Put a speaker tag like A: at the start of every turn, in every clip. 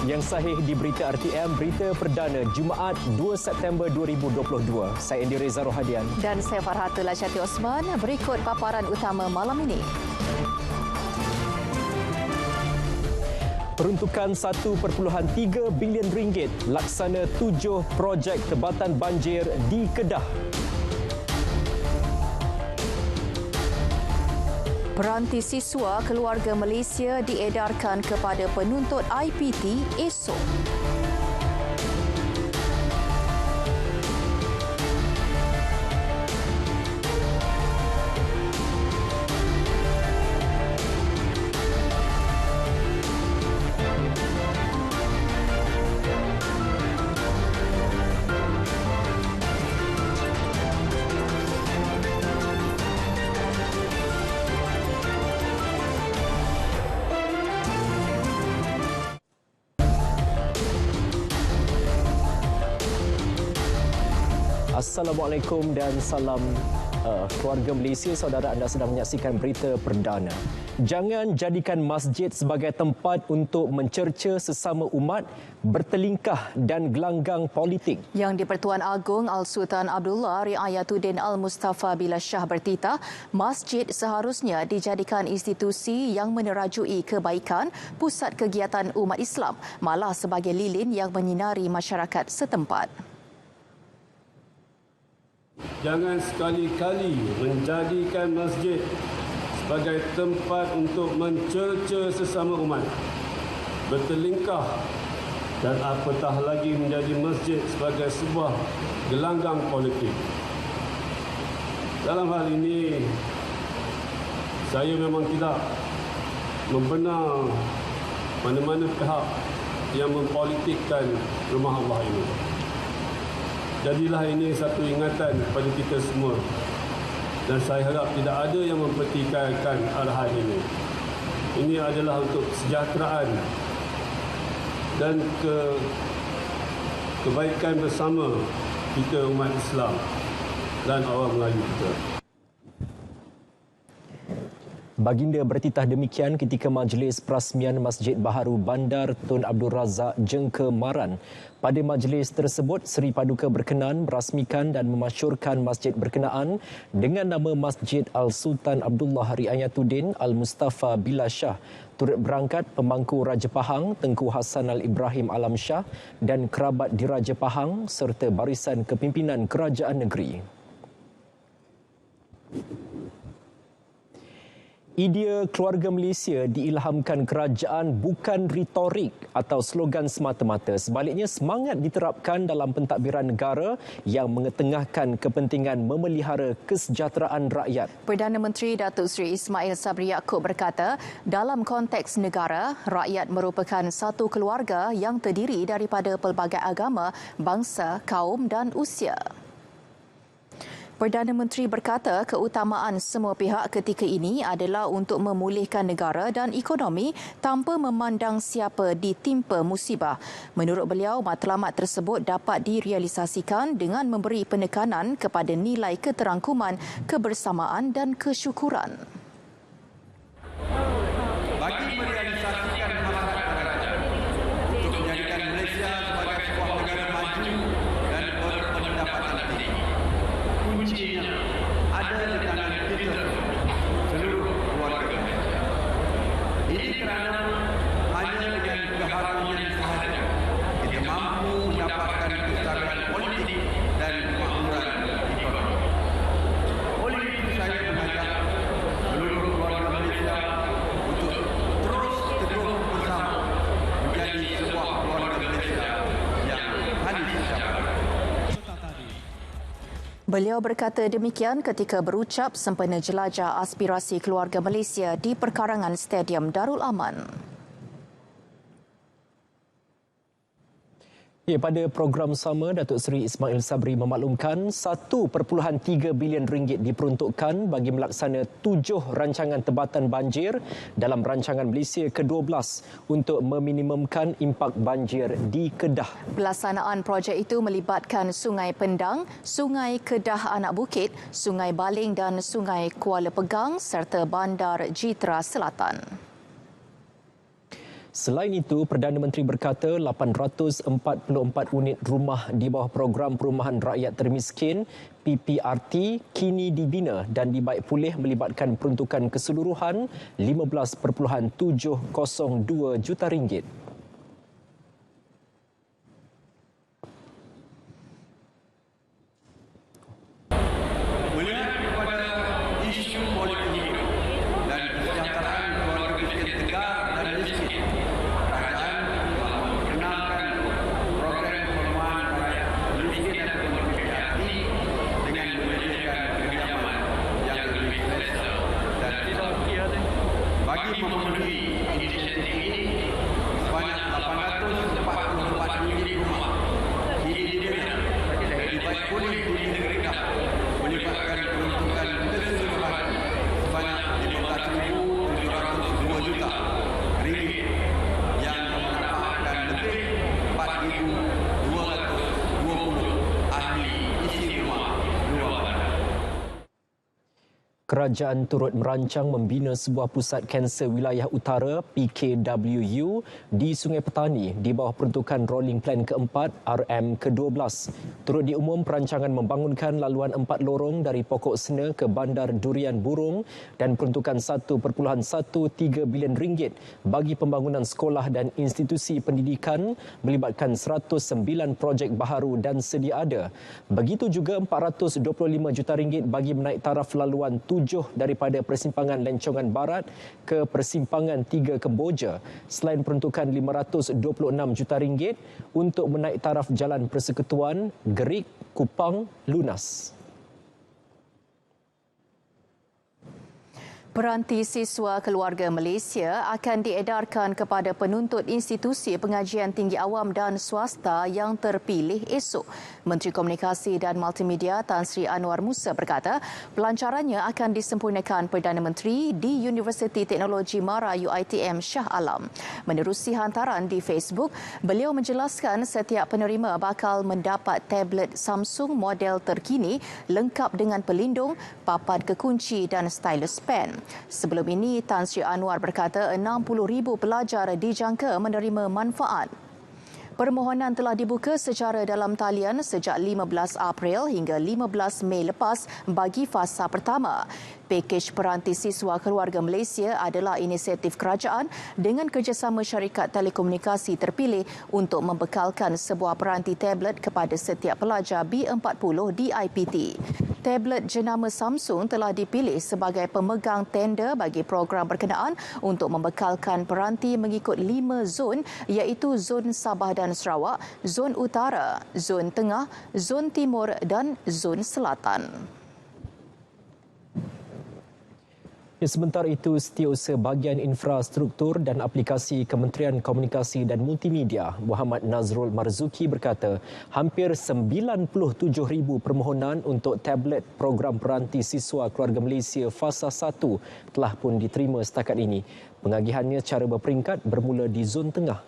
A: Yang sahih di Berita RTM, Berita Perdana Jumaat 2 September 2022. Saya Andi Reza Rohadian.
B: Dan saya Farhatul Lasyati Osman. Berikut paparan utama malam ini.
A: Peruntukan 1.3 bilion ringgit laksana 7 projek tebatan banjir di Kedah.
B: Peranti siswa keluarga Malaysia diedarkan kepada penuntut IPT esok.
A: Assalamualaikum dan salam keluarga Malaysia. Saudara, anda sedang menyaksikan Berita Perdana. Jangan jadikan masjid sebagai tempat untuk mencerca sesama umat, bertelingkah dan gelanggang politik.
B: Yang di-Pertuan Agong Al-Sultan Abdullah Riayatuddin Al-Mustafa Billah Shah bertitah, masjid seharusnya dijadikan institusi yang menerajui kebaikan, pusat kegiatan umat Islam, malah sebagai lilin yang menyinari masyarakat setempat.
C: Jangan sekali-kali menjadikan masjid sebagai tempat untuk mencerca sesama umat, bertelingkah dan apatah lagi menjadi masjid sebagai sebuah gelanggang politik. Dalam hal ini, saya memang tidak membenar mana-mana pihak yang mempolitikkan rumah Allah ini. Jadilah ini satu ingatan kepada kita semua, dan saya harap tidak ada yang mempertikaikan arahan ini. Ini adalah untuk kesejahteraan dan kebaikan bersama kita umat Islam dan orang Melayu kita.
A: Baginda bertitah demikian ketika majlis perasmian Masjid Baharu Bandar Tun Abdul Razak Jengkemaran. Pada majlis tersebut, Seri Paduka berkenan merasmikan dan memasyurkan masjid berkenaan dengan nama Masjid Al-Sultan Abdullah Riayatuddin Al-Mustafa Billah Shah. Turut berangkat pemangku Raja Pahang Tengku Hassan Al-Ibrahim Alam Shah dan kerabat Diraja Pahang serta barisan kepimpinan kerajaan negeri. Idea keluarga Malaysia diilhamkan kerajaan bukan retorik atau slogan semata-mata. Sebaliknya, semangat diterapkan dalam pentadbiran negara yang mengetengahkan kepentingan memelihara kesejahteraan rakyat.
B: Perdana Menteri Datuk Seri Ismail Sabri Yaakob berkata, dalam konteks negara, rakyat merupakan satu keluarga yang terdiri daripada pelbagai agama, bangsa, kaum dan usia. Perdana Menteri berkata keutamaan semua pihak ketika ini adalah untuk memulihkan negara dan ekonomi tanpa memandang siapa ditimpa musibah. Menurut beliau, matlamat tersebut dapat direalisasikan dengan memberi penekanan kepada nilai keterangkuman, kebersamaan dan kesyukuran.
D: Bagi merealisasikan hasrat kerajaan untuk menjadikan Malaysia sebagai sebuah negara maju dan berpendapatan tinggi, kuncinya ada di tangan kita, seluruh keluarga. Ini kerana hanya dengan keharmonian sahaja kita mampu mendapatkan kesetaraan politik dan kemakmuran ekonomi. Oleh itu saya mengajak seluruh keluarga Malaysia untuk terus teguh bersama menjadi sebuah keluarga Malaysia yang hanis sejahtera.
B: Beliau berkata demikian ketika berucap sempena jelajah aspirasi keluarga Malaysia di perkarangan Stadium Darul Aman.
A: Pada program sama, Datuk Seri Ismail Sabri memaklumkan 1.3 bilion ringgit diperuntukkan bagi melaksana 7 rancangan tebatan banjir dalam rancangan Malaysia ke-12 untuk meminimumkan impak banjir di Kedah.
B: Pelaksanaan projek itu melibatkan Sungai Pendang, Sungai Kedah Anak Bukit, Sungai Baling dan Sungai Kuala Pegang serta Bandar Jitra Selatan.
A: Selain itu, Perdana Menteri berkata 844 unit rumah di bawah program perumahan rakyat termiskin PPRT kini dibina dan dibaik pulih melibatkan peruntukan keseluruhan RM15.702 juta.
D: Melihat kepada isu politik hidup dan kesejahteraan keluarga miskin tegar dan miskin, kerajaan telah memperkenalkan program perumahan rakyat miskin atau PPRT dengan menyediakan kediaman yang lebih selesa dan tidak. Bagi memenuhi inisiatif ini, sebanyak 844 unit rumah kini dibina dan dibaik pulih di negeri kami, melibatkan peruntukan keseluruhan sebanyak RM15.702 juta yang memanfaatkan lebih 4,220 ahli isi rumah luar bandar.
A: Kerajaan turut merancang membina sebuah pusat kanser wilayah utara PKWU di Sungai Petani di bawah peruntukan Rolling Plan keempat RM ke-12. Turut diumum perancangan membangunkan laluan 4 lorong dari Pokok Sena ke Bandar Durian Burung dan peruntukan RM1.13 bilion bagi pembangunan sekolah dan institusi pendidikan melibatkan 109 projek baharu dan sedia ada. Begitu juga RM425 juta bagi menaik taraf laluan 7 daripada persimpangan Lencongan Barat ke persimpangan 3 Kemboja, selain peruntukan RM526 juta untuk menaik taraf Jalan Persekutuan Gerik Kupang lunas.
B: Peranti siswa keluarga Malaysia akan diedarkan kepada penuntut institusi pengajian tinggi awam dan swasta yang terpilih esok. Menteri Komunikasi dan Multimedia Tan Sri Anwar Musa berkata, pelancarannya akan disempurnakan Perdana Menteri di Universiti Teknologi Mara UiTM Shah Alam. Menerusi hantaran di Facebook, beliau menjelaskan setiap penerima bakal mendapat tablet Samsung model terkini lengkap dengan pelindung, papan kekunci dan stylus pen. Sebelum ini, Tan Sri Anwar berkata 60,000 pelajar dijangka menerima manfaat. Permohonan telah dibuka secara dalam talian sejak 15 April hingga 15 Mei lepas bagi fasa pertama. Pakej peranti siswa keluarga Malaysia adalah inisiatif kerajaan dengan kerjasama syarikat telekomunikasi terpilih untuk membekalkan sebuah peranti tablet kepada setiap pelajar B40 di IPT. Tablet jenama Samsung telah dipilih sebagai pemegang tender bagi program berkenaan untuk membekalkan peranti mengikut 5 zon iaitu Zon Sabah dan Sarawak, Zon Utara, Zon Tengah, Zon Timur dan Zon Selatan.
A: Sementara itu, Setiausaha Bahagian Infrastruktur dan Aplikasi Kementerian Komunikasi dan Multimedia Muhammad Nazrul Marzuki berkata hampir 97,000 permohonan untuk tablet program peranti siswa keluarga Malaysia Fasa 1 telah pun diterima setakat ini. Pengagihannya secara berperingkat bermula di Zon Tengah.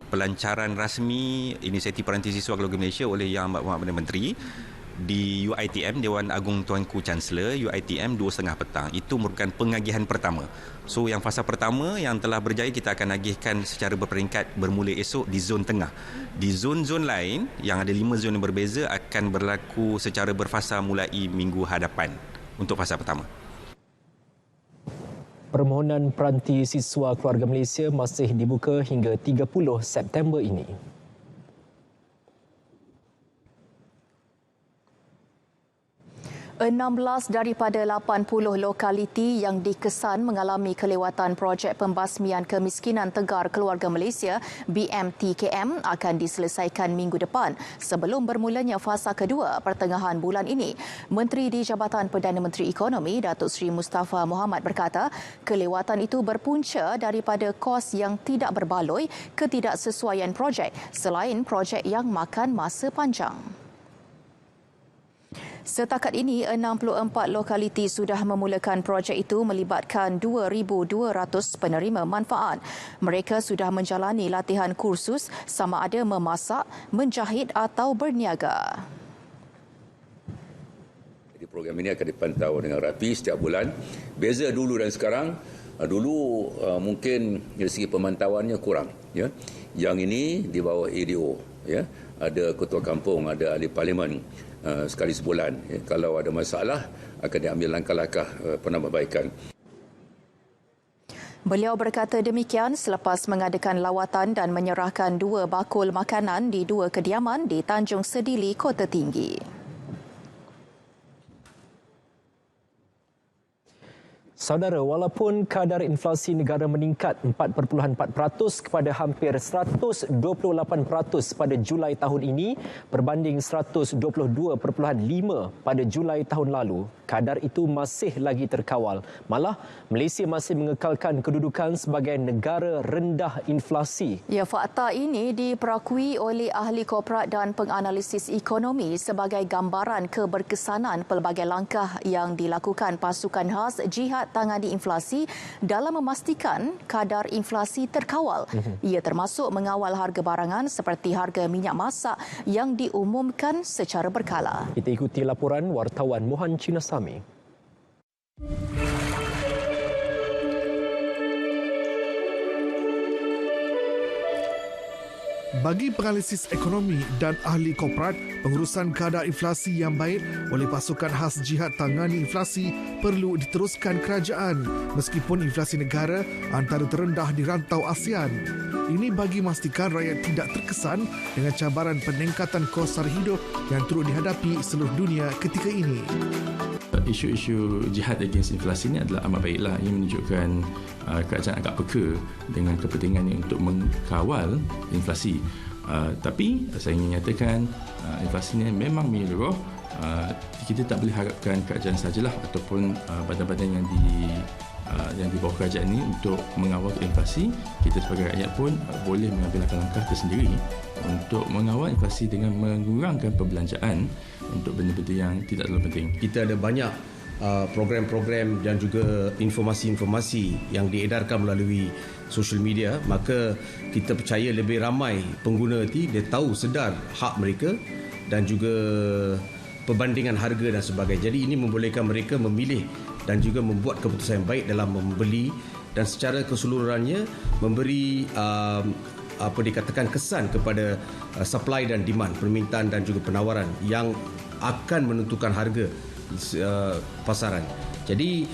E: Pelancaran rasmi inisiatif peranti siswa keluarga Malaysia oleh Yang Amat Perdana Menteri di UiTM, Dewan Agung Tuanku Chancellor, UiTM 2.30 petang. Itu merupakan pengagihan pertama. So yang fasa pertama yang telah berjaya kita akan agihkan secara berperingkat bermula esok di Zon Tengah. Di zon-zon lain yang ada 5 zon yang berbeza akan berlaku secara berfasa mulai minggu hadapan untuk fasa pertama.
A: Permohonan peranti siswa keluarga Malaysia masih dibuka hingga 30 September ini.
B: 16 daripada 80 lokaliti yang dikesan mengalami kelewatan projek pembasmian kemiskinan tegar keluarga Malaysia BMTKM akan diselesaikan minggu depan sebelum bermulanya fasa kedua pertengahan bulan ini. Menteri di Jabatan Perdana Menteri Ekonomi Datuk Seri Mustafa Mohamed berkata kelewatan itu berpunca daripada kos yang tidak berbaloi, ketidaksesuaian projek selain projek yang makan masa panjang. Setakat ini, 64 lokaliti sudah memulakan projek itu melibatkan 2,200 penerima manfaat. Mereka sudah menjalani latihan kursus sama ada memasak, menjahit atau berniaga.
F: Jadi program ini akan dipantau dengan rapi setiap bulan. Beza dulu dan sekarang, Dulu mungkin dari segi pemantauannya kurang, ya. Yang ini di bawah ADO, ya. Ada ketua kampung, ada ahli parlimen sekali sebulan. Ya. Kalau ada masalah akan diambil langkah-langkah penambahbaikan.
B: Beliau berkata demikian selepas mengadakan lawatan dan menyerahkan 2 bakul makanan di 2 kediaman di Tanjung Sedili, Kota Tinggi.
A: Saudara, walaupun kadar inflasi negara meningkat 4.4% kepada hampir 128% pada Julai tahun ini berbanding 122.5% pada Julai tahun lalu, kadar itu masih lagi terkawal. Malah, Malaysia masih mengekalkan kedudukan sebagai negara rendah inflasi.
B: Ya, fakta ini diperakui oleh ahli korporat dan penganalisis ekonomi sebagai gambaran keberkesanan pelbagai langkah yang dilakukan pasukan khas jihad tangani inflasi dalam memastikan kadar inflasi terkawal. Ia termasuk mengawal harga barangan seperti harga minyak masak yang diumumkan secara berkala.
A: Kita ikuti laporan wartawan Mohan Chinasami.
G: Bagi penganalisis ekonomi dan ahli korporat, pengurusan kadar inflasi yang baik oleh pasukan khas jihad tangani inflasi perlu diteruskan kerajaan meskipun inflasi negara antara terendah di rantau ASEAN. Ini bagi memastikan rakyat tidak terkesan dengan cabaran peningkatan kos sara hidup yang turut dihadapi seluruh dunia ketika ini.
H: Isu-isu jihad against inflasi ini adalah amat baiklah. Ia menunjukkan kerajaan agak peka dengan kepentingannya untuk mengkawal inflasi. Tapi saya ingin nyatakan inflasi ini memang menyeluruh. Kita tak boleh harapkan kerajaan sajalah ataupun badan-badan yang di bawah kerajaan ini untuk mengawal inflasi. Kita sebagai rakyat pun boleh mengambil langkah tersendiri untuk mengawal inflasi dengan mengurangkan perbelanjaan untuk benda-benda yang tidak terlalu penting.
I: Kita ada banyak program-program dan juga informasi-informasi yang diedarkan melalui social media, maka kita percaya lebih ramai pengguna itu dia tahu sedar hak mereka dan juga perbandingan harga dan sebagainya. Jadi ini membolehkan mereka memilih dan juga membuat keputusan yang baik dalam membeli dan secara keseluruhannya memberi apa dikatakan kesan kepada supply dan demand, permintaan dan juga penawaran yang akan menentukan harga pasaran. Jadi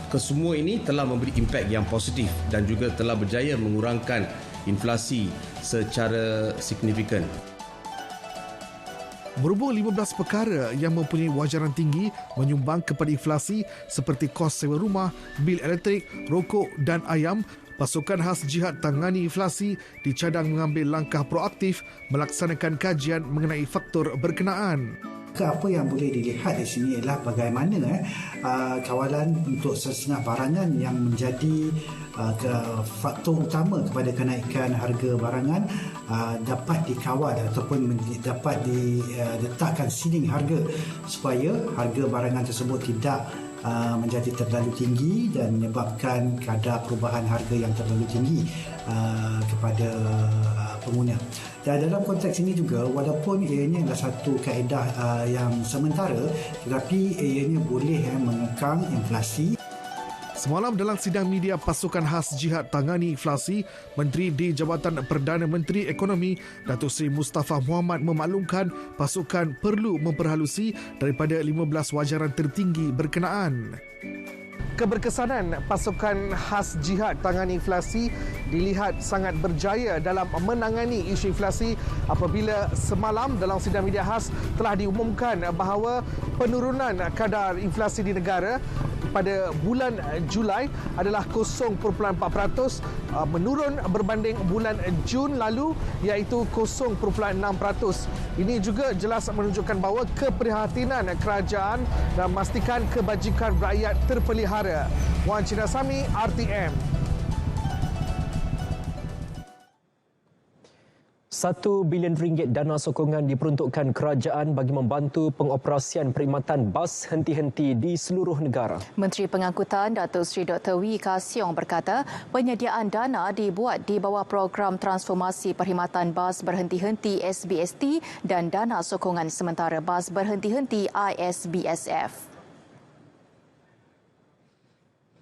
I: kesemua ini telah memberi impak yang positif dan juga telah berjaya mengurangkan inflasi secara signifikan.
G: Berhubung 15 perkara yang mempunyai wajaran tinggi menyumbang kepada inflasi seperti kos sewa rumah, bil elektrik, rokok dan ayam, pasukan khas jihad tangani inflasi dicadang mengambil langkah proaktif melaksanakan kajian mengenai faktor berkenaan.
J: Apa yang boleh dilihat di sini ialah bagaimana kawalan untuk setengah barangan yang menjadi faktor utama kepada kenaikan harga barangan dapat dikawal ataupun dapat diletakkan ceiling harga supaya harga barangan tersebut tidak menjadi terlalu tinggi dan menyebabkan kadar perubahan harga yang terlalu tinggi kepada pengguna. Dan dalam konteks ini juga, walaupun ianya adalah satu kaedah yang sementara, tetapi ianya boleh mengekang inflasi.
G: Semalam dalam sidang media pasukan khas jihad tangani inflasi, Menteri di Jabatan Perdana Menteri Ekonomi Datuk Seri Mustafa Muhammad memaklumkan pasukan perlu memperhalusi daripada 15 wajaran tertinggi berkenaan. Keberkesanan pasukan khas jihad tangani inflasi dilihat sangat berjaya dalam menangani isu inflasi apabila semalam dalam sidang media khas telah diumumkan bahawa penurunan kadar inflasi di negara pada bulan Julai adalah 0.4%, menurun berbanding bulan Jun lalu iaitu 0.6%. Ini juga jelas menunjukkan bahawa keprihatinan kerajaan dan memastikan kebajikan rakyat terpelihara. Wan Chinasami, RTM.
A: RM1 bilion dana sokongan diperuntukkan kerajaan bagi membantu pengoperasian perkhidmatan bas henti-henti di seluruh negara.
B: Menteri Pengangkutan Datuk Seri Dr. Wee Ka Siong berkata penyediaan dana dibuat di bawah program transformasi perkhidmatan bas berhenti-henti SBST dan dana sokongan sementara bas berhenti-henti ISBSF.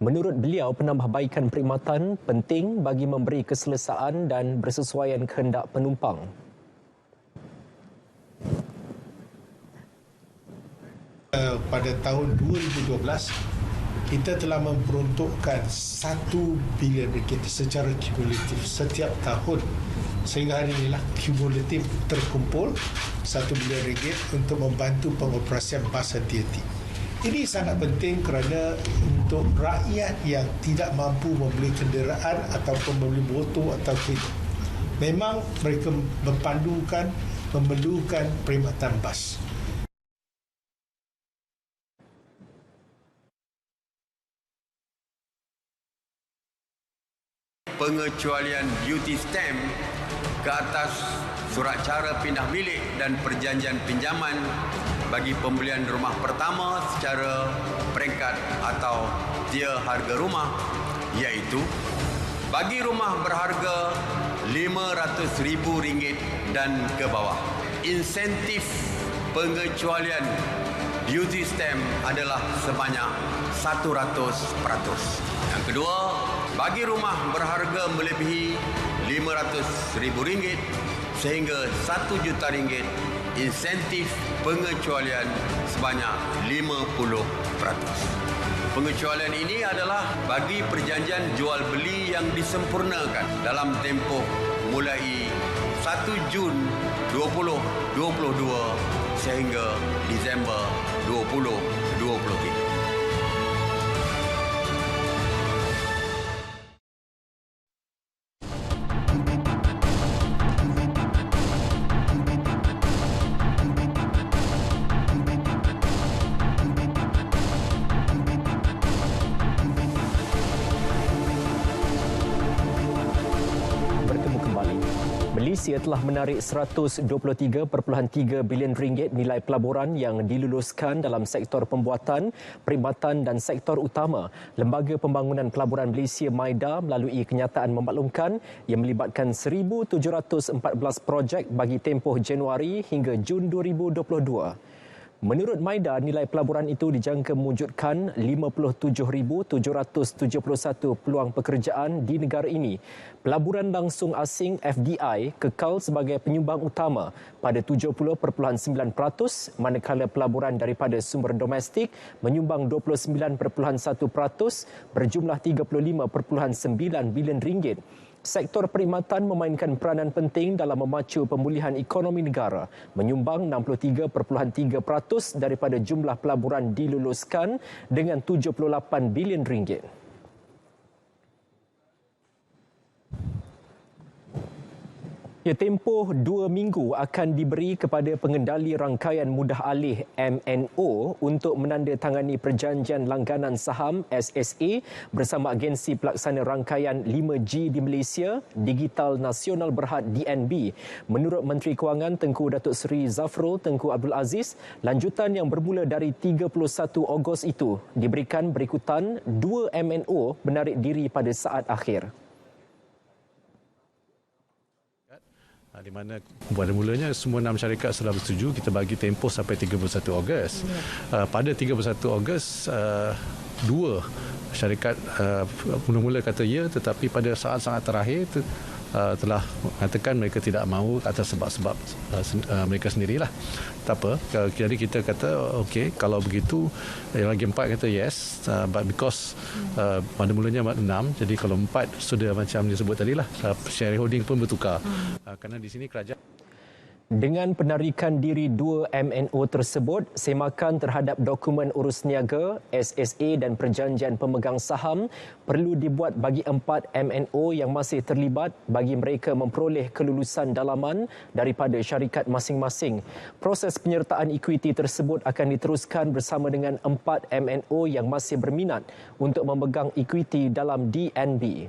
A: Menurut beliau, penambahbaikan perkhidmatan penting bagi memberi keselesaan dan bersesuaian kehendak penumpang.
K: Pada tahun 2012, kita telah memperuntukkan 1 bilion ringgit secara kumulatif setiap tahun. Sehingga hari inilah kumulatif terkumpul 1 bilion ringgit untuk membantu pengoperasian bas hati-hati. Ini sangat penting kerana untuk rakyat yang tidak mampu membeli kenderaan ataupun membeli motor atau kereta, memang mereka memerlukan perkhidmatan bas.
L: Pengecualian duty stamp ke atas surat cara pindah milik dan perjanjian pinjaman bagi pembelian rumah pertama secara peringkat atau tier harga rumah, iaitu bagi rumah berharga RM500,000 dan ke bawah. Insentif pengecualian duty stamp adalah sebanyak 100%. Yang kedua, bagi rumah berharga melebihi RM500,000 sehingga RM1 juta, insentif pengecualian sebanyak 50%. Pengecualian ini adalah bagi perjanjian jual beli yang disempurnakan dalam tempoh mulai 1 Jun 2022 sehingga Disember 2023.
A: Malaysia telah menarik RM123.3 bilion nilai pelaburan yang diluluskan dalam sektor pembuatan, perkhidmatan dan sektor utama. Lembaga Pembangunan Pelaburan Malaysia MIDA melalui kenyataan memaklumkan yang melibatkan 1,714 projek bagi tempoh Januari hingga Jun 2022. Menurut MIDA, nilai pelaburan itu dijangka mewujudkan 57,771 peluang pekerjaan di negara ini. Pelaburan langsung asing FDI kekal sebagai penyumbang utama pada 70.9%, manakala pelaburan daripada sumber domestik menyumbang 29.1% berjumlah RM35.9 bilion. Sektor perkhidmatan memainkan peranan penting dalam memacu pemulihan ekonomi negara, menyumbang 63.3% daripada jumlah pelaburan diluluskan dengan RM78 bilion. Tempoh 2 minggu akan diberi kepada pengendali rangkaian mudah alih MNO untuk menandatangani perjanjian langganan saham SSA bersama agensi pelaksana rangkaian 5G di Malaysia, Digital Nasional Berhad DNB. Menurut Menteri Kewangan Tengku Datuk Seri Zafrul Tengku Abdul Aziz, lanjutan yang bermula dari 31 Ogos itu diberikan berikutan 2 MNO menarik diri pada saat akhir.
M: Di mana pada mulanya semua 6 syarikat sudah bersetuju, kita bagi tempoh sampai 31 Ogos. Pada 31 Ogos, 2 syarikat mula-mula kata ya, tetapi pada saat-saat terakhir telah mengatakan mereka tidak mahu atas sebab-sebab mereka sendirilah. Tak apa, jadi kita kata okey, kalau begitu yang lagi 4 kata yes, but because pada mulanya 6, jadi kalau 4 sudah macam disebut tadilah, shareholding pun bertukar. Kerana di sini kerajaan
A: Dengan penarikan diri 2 MNO tersebut, semakan terhadap dokumen urus niaga, SSA dan perjanjian pemegang saham perlu dibuat bagi 4 MNO yang masih terlibat bagi mereka memperoleh kelulusan dalaman daripada syarikat masing-masing. Proses penyertaan ekuiti tersebut akan diteruskan bersama dengan 4 MNO yang masih berminat untuk memegang ekuiti dalam DNB.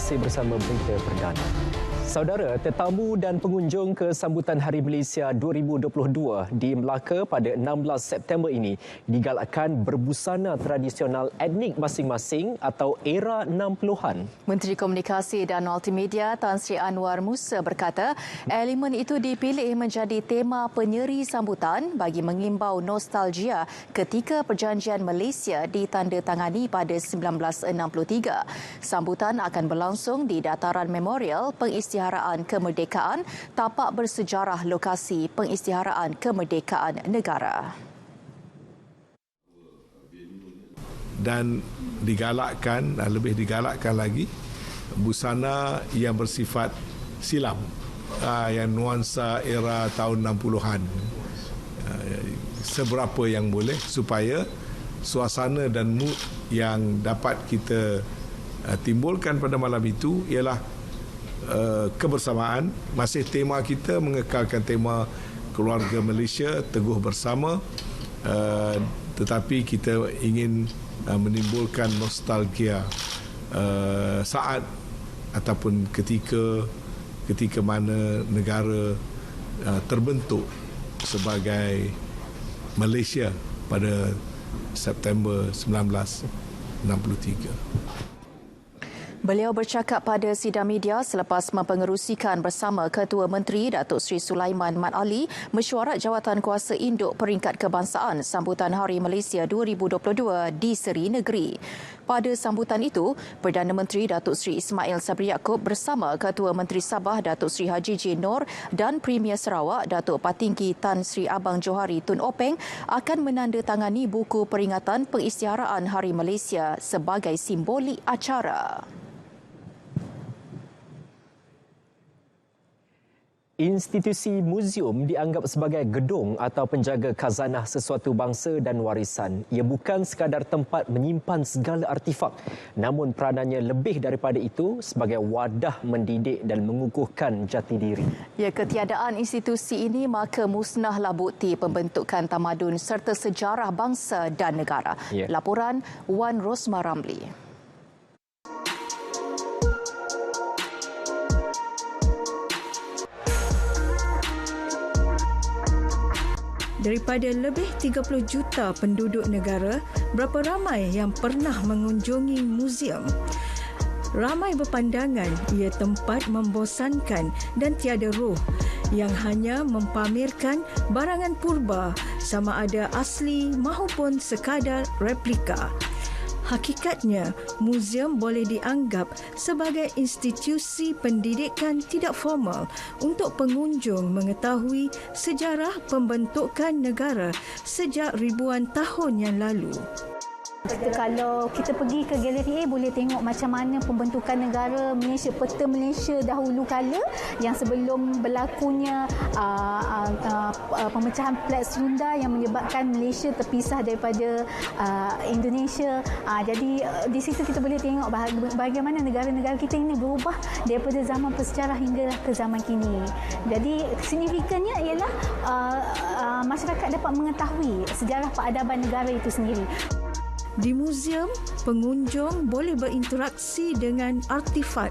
A: masih bersama Berita Perdana. Saudara, tetamu dan pengunjung ke sambutan Hari Malaysia 2022 di Melaka pada 16 September ini digalakkan berbusana tradisional etnik masing-masing atau era 60-an.
B: Menteri Komunikasi dan Multimedia Tan Sri Anwar Musa berkata, elemen itu dipilih menjadi tema penyeri sambutan bagi mengimbau nostalgia ketika perjanjian Malaysia ditandatangani pada 1963. Sambutan akan berlangsung di Dataran Memorial Pengisytiharaan Kemerdekaan, tapak bersejarah lokasi pengisytiharaan kemerdekaan negara.
N: Dan digalakkan, lebih digalakkan lagi, busana yang bersifat silam, yang nuansa era tahun 60-an. Seberapa yang boleh supaya suasana dan mood yang dapat kita timbulkan pada malam itu ialah kebersamaan. Masih tema kita mengekalkan tema keluarga Malaysia teguh bersama, tetapi kita ingin menimbulkan nostalgia saat ataupun ketika mana negara terbentuk sebagai Malaysia pada September 1963.
B: Beliau bercakap pada sidang media selepas mempengerusikan bersama Ketua Menteri Datuk Seri Sulaiman Mat Ali mesyuarat jawatan kuasa induk peringkat kebangsaan sambutan Hari Malaysia 2022 di Seri Negeri. Pada sambutan itu, Perdana Menteri Datuk Seri Ismail Sabri Yaakob bersama Ketua Menteri Sabah Datuk Seri Haji J. Noor dan Premier Sarawak Datuk Patinggi Tan Sri Abang Johari Tun Openg akan menandatangani buku peringatan pengisytiharaan Hari Malaysia sebagai simbolik acara.
A: Institusi muzium dianggap sebagai gedung atau penjaga khazanah sesuatu bangsa dan warisan. Ia bukan sekadar tempat menyimpan segala artifak, namun peranannya lebih daripada itu sebagai wadah mendidik dan mengukuhkan jati diri.
B: Ya, ketiadaan institusi ini maka musnahlah bukti pembentukan tamadun serta sejarah bangsa dan negara. Ya. Laporan Wan Rosma Ramli.
O: Daripada lebih 30 juta penduduk negara, berapa ramai yang pernah mengunjungi muzium? Ramai berpandangan ia tempat membosankan dan tiada roh yang hanya mempamerkan barangan purba sama ada asli maupun sekadar replika. Hakikatnya, muzium boleh dianggap sebagai institusi pendidikan tidak formal untuk pengunjung mengetahui sejarah pembentukan negara sejak ribuan tahun yang lalu.
P: Kalau kita pergi ke galeri A, boleh tengok macam mana pembentukan negara Malaysia, peta Malaysia dahulu kala yang sebelum berlakunya pemecahan Plat Sunda yang menyebabkan Malaysia terpisah daripada Indonesia. Jadi di situ kita boleh tengok bagaimana negara-negara kita ini berubah daripada zaman prasejarah hingga ke zaman kini. Jadi signifikannya ialah masyarakat dapat mengetahui sejarah peradaban negara itu sendiri.
O: Di muzium, pengunjung boleh berinteraksi dengan artifak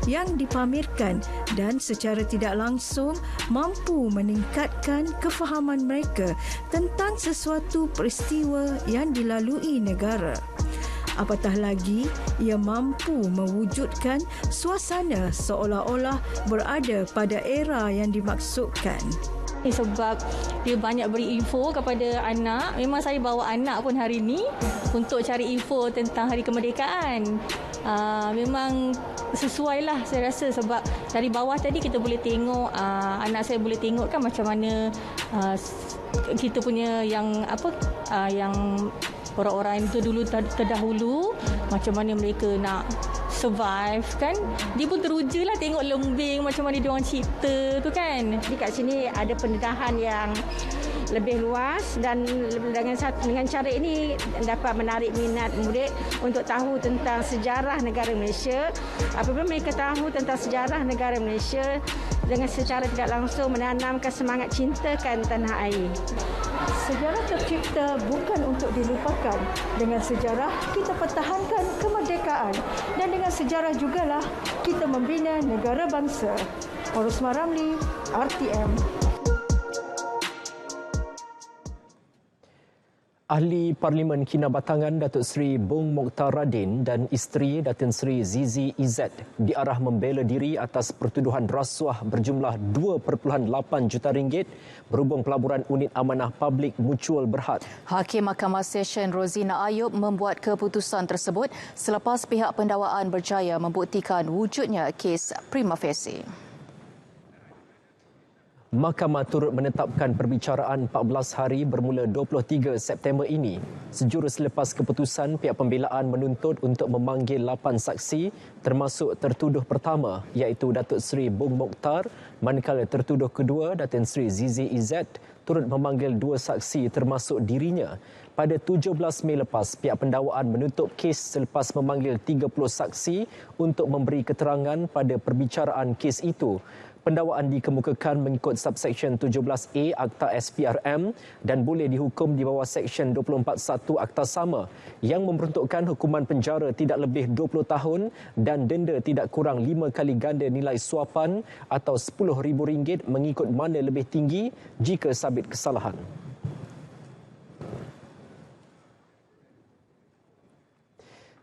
O: yang dipamerkan dan secara tidak langsung mampu meningkatkan kefahaman mereka tentang sesuatu peristiwa yang dilalui negara. Apatah lagi, ia mampu mewujudkan suasana seolah-olah berada pada era yang dimaksudkan.
Q: Sebab dia banyak beri info kepada anak. Memang saya bawa anak pun hari ini untuk cari info tentang Hari Kemerdekaan. Memang sesuai lah saya rasa, sebab dari bawah tadi kita boleh tengok, anak saya boleh tengok kan macam mana kita punya yang orang-orang itu dulu terdahulu, macam mana mereka nak survive kan. Dia pun teruja lah tengok lembing macam mana dia orang cipta tu kan.
R: Jadi kat sini ada pendedahan yang lebih luas dan dengan cara ini dapat menarik minat murid untuk tahu tentang sejarah negara Malaysia. Apabila mereka tahu tentang sejarah negara Malaysia, dengan secara tidak langsung menanamkan semangat cintakan tanah air.
O: Sejarah tercipta bukan untuk dilupakan. Dengan sejarah, kita pertahankan kemerdekaan. Dan dengan sejarah jugalah kita membina negara bangsa. Orosmah Ramli, RTM.
A: Ahli Parlimen Kinabatangan Datuk Seri Bong Mokhtar Radin dan isteri Datin Seri Zizi Izzat diarah membela diri atas pertuduhan rasuah berjumlah 2.8 juta ringgit berhubung pelaburan unit amanah publik Mutual Berhad.
B: Hakim Mahkamah Session Rozina Ayub membuat keputusan tersebut selepas pihak pendakwaan berjaya membuktikan wujudnya kes prima facie.
A: Mahkamah turut menetapkan perbicaraan 14 hari bermula 23 September ini. Sejurus selepas keputusan, pihak pembelaan menuntut untuk memanggil 8 saksi termasuk tertuduh pertama iaitu Datuk Seri Bong Mokhtar, manakala tertuduh kedua Datin Seri Zizi Izzat turut memanggil 2 saksi termasuk dirinya. Pada 17 Mei lepas, pihak pendakwaan menutup kes selepas memanggil 30 saksi untuk memberi keterangan pada perbicaraan kes itu. Pendakwaan dikemukakan mengikut subsection 17A Akta SPRM dan boleh dihukum di bawah Seksyen 24(1) Akta sama yang memperuntukkan hukuman penjara tidak lebih 20 tahun dan denda tidak kurang 5 kali ganda nilai suapan atau RM10,000 mengikut mana lebih tinggi jika sabit kesalahan.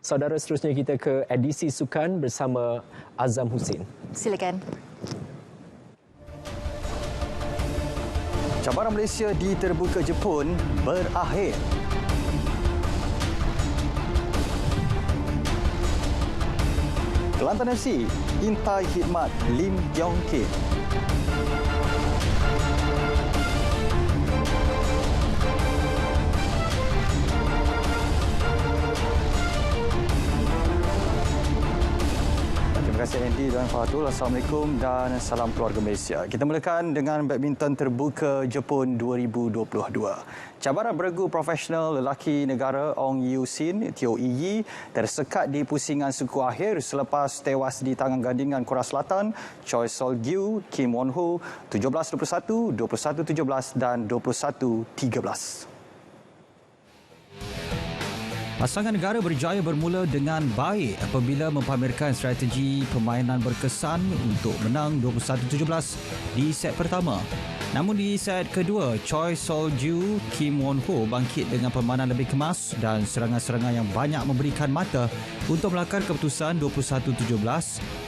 A: Saudara, seterusnya kita ke edisi sukan bersama Azam Husin.
B: Silakan.
S: Cabaran Malaysia di terbuka Jepun berakhir. Kelantan FC intai khidmat Lim Yong Kim. Terima kasih Andy dan Fatul. Assalamualaikum dan salam keluarga Malaysia. Kita mulakan dengan badminton terbuka Jepun 2022. Cabaran beregu profesional lelaki negara Ong Yew Sin, Teo Yi tersekat di pusingan suku akhir selepas tewas di tangan gandingan Korea Selatan Choi Sol-gyu, Kim Won-ho 17-21, 21-17 dan 21-13. Pasangan negara berjaya bermula dengan baik apabila mempamerkan strategi permainan berkesan untuk menang 21-17 di set pertama. Namun di set kedua, Choi Sol-gyu, Kim Won-ho bangkit dengan permainan lebih kemas dan serangan-serangan yang banyak memberikan mata untuk melakar keputusan 21-17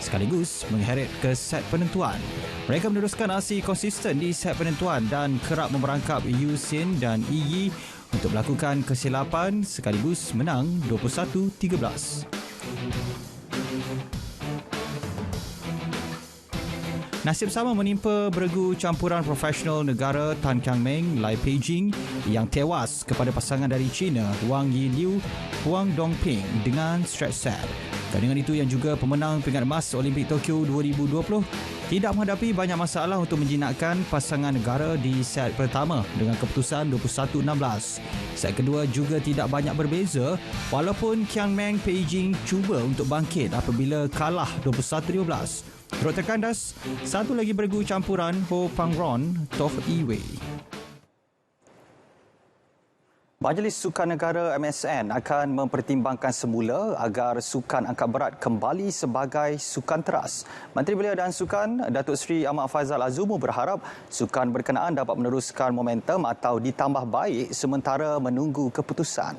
S: sekaligus mengheret ke set penentuan. Mereka meneruskan aksi konsisten di set penentuan dan kerap memerangkap Yu Sin dan Yi untuk melakukan kesilapan sekaligus menang 21-13. Nasib sama menimpa beregu campuran profesional negara Tan Kiang Meng, Lai Peijing yang tewas kepada pasangan dari China Wang Yiliu, Huang Dongping dengan stretch set. Gandingan itu yang juga pemenang pingat emas Olimpik Tokyo 2020 tidak menghadapi banyak masalah untuk menjinakkan pasangan negara di set pertama dengan keputusan 21-16. Set kedua juga tidak banyak berbeza walaupun Kiang Meng Peijing cuba untuk bangkit apabila kalah 21-12. Turut terkandas, satu lagi beregu campuran Ho Pangron, Toh Iwei. Majlis Sukan Negara MSN akan mempertimbangkan semula agar sukan angkat berat kembali sebagai sukan teras. Menteri Belia dan Sukan Datuk Seri Ahmad Faizal Azumu berharap sukan berkenaan dapat meneruskan momentum atau ditambah baik sementara menunggu keputusan.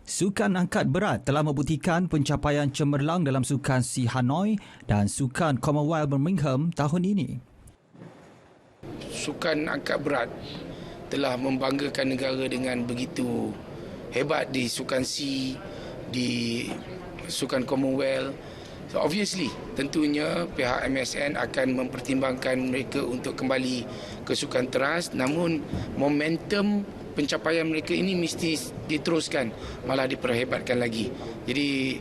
S: Sukan angkat berat telah membuktikan pencapaian cemerlang dalam Sukan SEA Hanoi dan Sukan Commonwealth Birmingham tahun ini.
T: Sukan angkat berat telah membanggakan negara dengan begitu hebat di Sukan SEA, di Sukan Commonwealth. So obviously, tentunya pihak MSN akan mempertimbangkan mereka untuk kembali ke sukan teras, namun momentum pencapaian mereka ini mesti diteruskan, malah diperhebatkan lagi. Jadi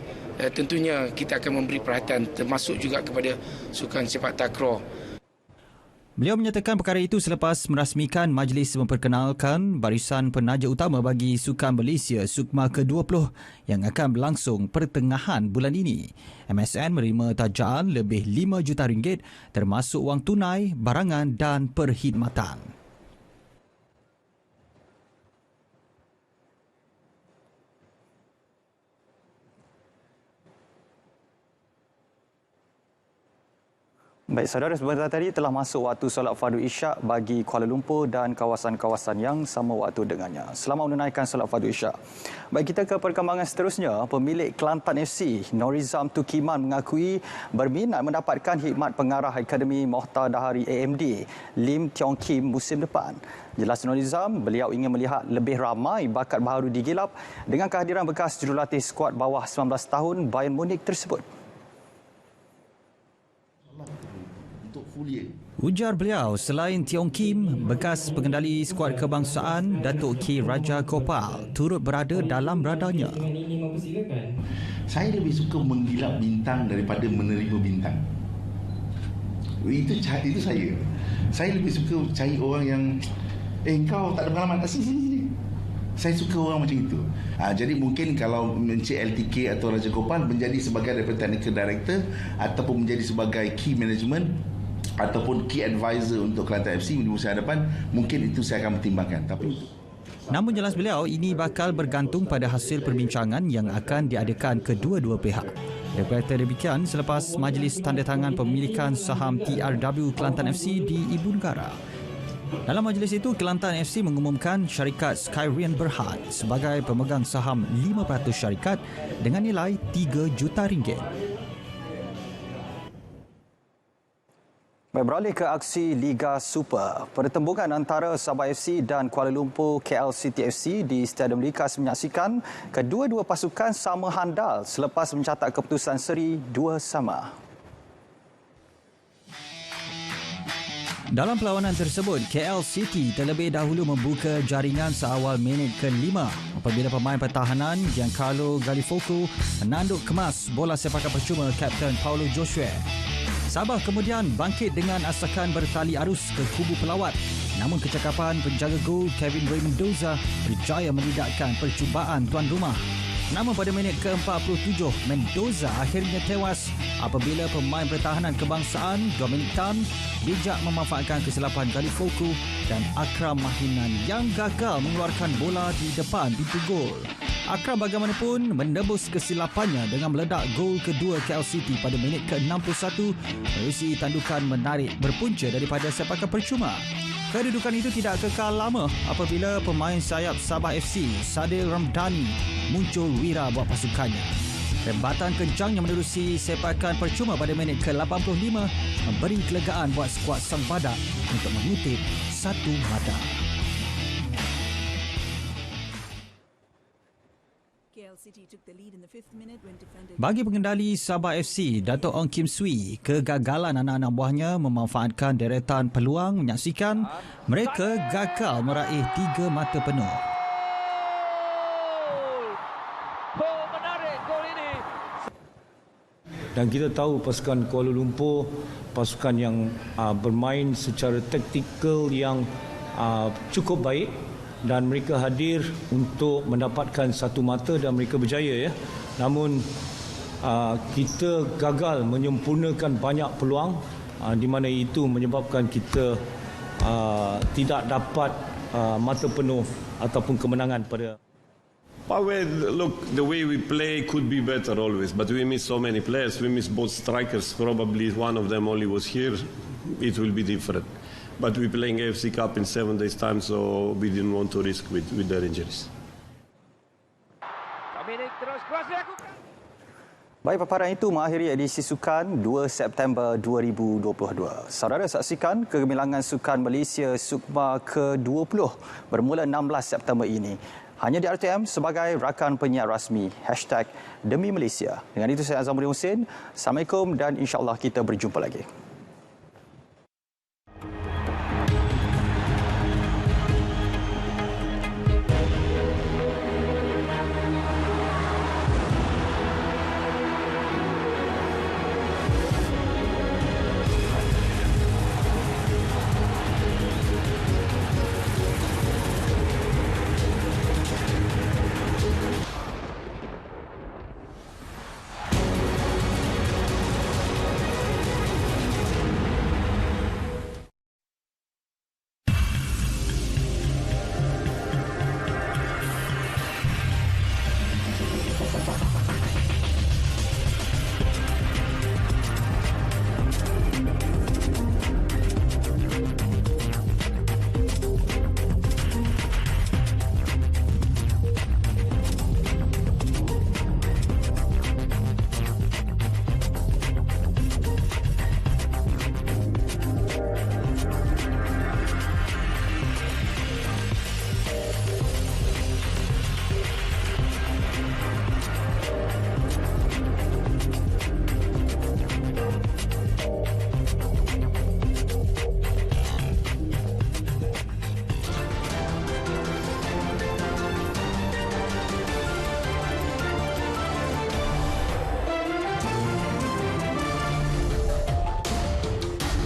T: tentunya kita akan memberi perhatian termasuk juga kepada sukan sepak takraw.
S: Beliau menyatakan perkara itu selepas merasmikan majlis memperkenalkan barisan penaja utama bagi Sukan Malaysia SUKMA ke-20 yang akan berlangsung pertengahan bulan ini. MSN menerima tajaan lebih RM5 juta termasuk wang tunai, barangan dan perkhidmatan.
U: Baik, saudara, sebentar tadi telah masuk waktu solat fardu isyak bagi Kuala Lumpur dan kawasan-kawasan yang sama waktu dengannya. Selamat menunaikan solat fardu isyak. Baik, kita ke perkembangan seterusnya. Pemilik Kelantan FC, Norizam Tukiman mengakui berminat mendapatkan khidmat pengarah Akademi Mohtar Dahari AMD Lim Tiong Kim musim depan. Jelas Norizam, beliau ingin melihat lebih ramai bakat baharu digilap dengan kehadiran bekas jurulatih skuad bawah 19 tahun Bayern Munich tersebut.
S: Ujar beliau, selain Tiong Kim, bekas pengendali skuad kebangsaan Datuk K. Raja Gopal turut berada dalam radarnya.
V: Saya lebih suka menggilap bintang daripada menerima bintang. Itu saya. Saya lebih suka cari orang yang kau tak ada pengalaman, sini. Saya suka orang macam itu. Jadi mungkin kalau Encik LTK atau Raja Gopal menjadi sebagai Deputy Technical Director ataupun menjadi sebagai Key Management ataupun Key Advisor untuk Kelantan FC di musim hadapan, mungkin itu saya akan pertimbangkan.
S: Namun jelas beliau, ini bakal bergantung pada hasil perbincangan yang akan diadakan kedua-dua pihak. Dia berkata demikian selepas majlis tanda tangan pemilikan saham TRW Kelantan FC di Ibu Negara. Dalam majlis itu, Kelantan FC mengumumkan syarikat Skyrian Berhad sebagai pemegang saham 5% syarikat dengan nilai RM3 juta.
U: Beralih ke aksi Liga Super, pertembungan antara Sabah FC dan Kuala Lumpur KL City FC di Stadium Likas menyaksikan kedua-dua pasukan sama handal selepas mencatat keputusan seri 2-2.
S: Dalam perlawanan tersebut, KL City terlebih dahulu membuka jaringan seawal minit ke-5 apabila pemain pertahanan Giancarlo Gallifoco menanduk kemas bola sepakan percuma Kapten Paulo Joshua. Sabah kemudian bangkit dengan asakan bertali arus ke kubu pelawat. Namun kecakapan penjaga gol Kevin Ray Mendoza berjaya melidakkan percubaan tuan rumah. Namun pada minit ke-47, Mendoza akhirnya tewas apabila pemain pertahanan kebangsaan Dominic Tan bijak memanfaatkan kesilapan Gallifoco dan Akram Mahinan yang gagal mengeluarkan bola di depan pintu gol. Akram bagaimanapun menebus kesilapannya dengan meledak gol kedua KL City pada minit ke-61 berisi tandukan menarik berpunca daripada sepakan percuma. Kedudukan itu tidak kekal lama apabila pemain sayap Sabah FC, Sadil Ramdhani, muncul wira buat pasukannya. Rembatan kencang yang menerusi sepakan percuma pada minit ke-85 memberi kelegaan buat skuad Sang Badak untuk mengutip satu mata. Bagi pengendali Sabah FC, Dato' Ong Kim Swee, kegagalan anak-anak buahnya memanfaatkan deretan peluang menyaksikan mereka gagal meraih 3 mata penuh.
W: Dan kita tahu pasukan Kuala Lumpur pasukan yang bermain secara taktikal yang cukup baik dan mereka hadir untuk mendapatkan satu mata dan mereka berjaya ya. Namun kita gagal menyempurnakan banyak peluang di mana itu menyebabkan kita tidak dapat mata penuh ataupun kemenangan pada.
C: Look, the way we play could be better always, but we miss so many players. We miss both strikers. Probably one of them only was here. It will be different. But we're playing AFC Cup in 7 days' time, so we didn't want to risk with their injuries.
U: Baik, paparan itu mengakhiri edisi Sukan 2 September 2022. Saudara saksikan kegemilangan Sukan Malaysia SUKMA ke-20 bermula 16 September ini. Hanya di RTM sebagai rakan penyiar rasmi #Demi Malaysia. Dengan itu saya Azamuddin Hussein. Assalamualaikum dan insya-Allah kita berjumpa lagi.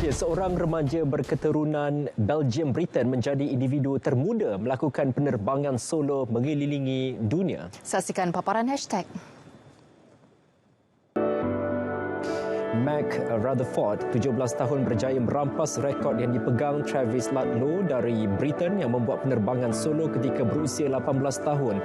A: Ya, seorang remaja berketurunan Belgium Britain menjadi individu termuda melakukan penerbangan solo mengelilingi dunia.
B: Saksikan paparan hashtag.
A: Mac Rutherford, 17 tahun, berjaya merampas rekod yang dipegang Travis Ludlow dari Britain yang membuat penerbangan solo ketika berusia 18 tahun.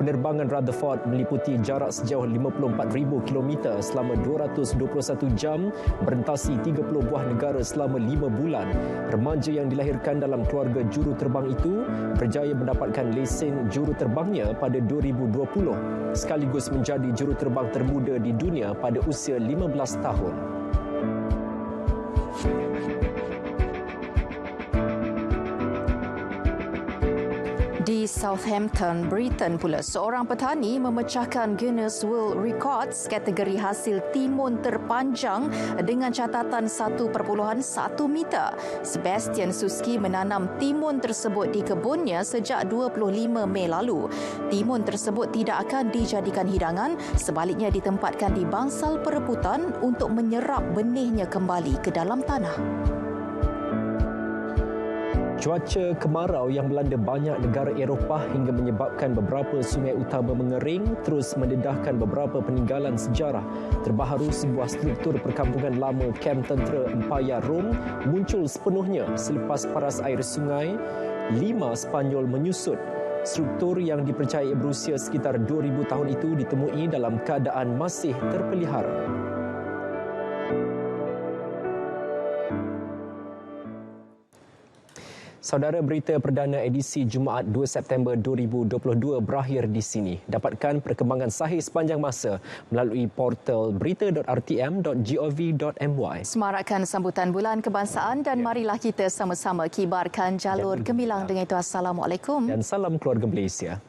A: Penerbangan Rutherford meliputi jarak sejauh 54,000 km selama 221 jam, merentasi 30 buah negara selama 5 bulan. Remaja yang dilahirkan dalam keluarga juruterbang itu berjaya mendapatkan lesen juruterbangnya pada 2020, sekaligus menjadi juruterbang termuda di dunia pada usia 15 tahun.
B: Di Southampton, Britain pula, seorang petani memecahkan Guinness World Records kategori hasil timun terpanjang dengan catatan 1.1 meter. Sebastian Suski menanam timun tersebut di kebunnya sejak 25 Mei lalu. Timun tersebut tidak akan dijadikan hidangan, sebaliknya ditempatkan di bangsal perebutan untuk menyerap benihnya kembali ke dalam tanah.
A: Cuaca kemarau yang melanda banyak negara Eropah hingga menyebabkan beberapa sungai utama mengering terus mendedahkan beberapa peninggalan sejarah. Terbaru, sebuah struktur perkampungan lama kem tentera Empayar Rom muncul sepenuhnya selepas paras air sungai 5 Spanyol menyusut. Struktur yang dipercayai berusia sekitar 2000 tahun itu ditemui dalam keadaan masih terpelihara. Saudara, berita perdana edisi Jumaat 2 September 2022 berakhir di sini. Dapatkan perkembangan sahih sepanjang masa melalui portal berita.rtm.gov.my.
B: Semarakkan sambutan Bulan Kebangsaan dan marilah kita sama-sama kibarkan jalur gemilang dengan itu. Assalamualaikum.
A: Dan salam keluarga Malaysia.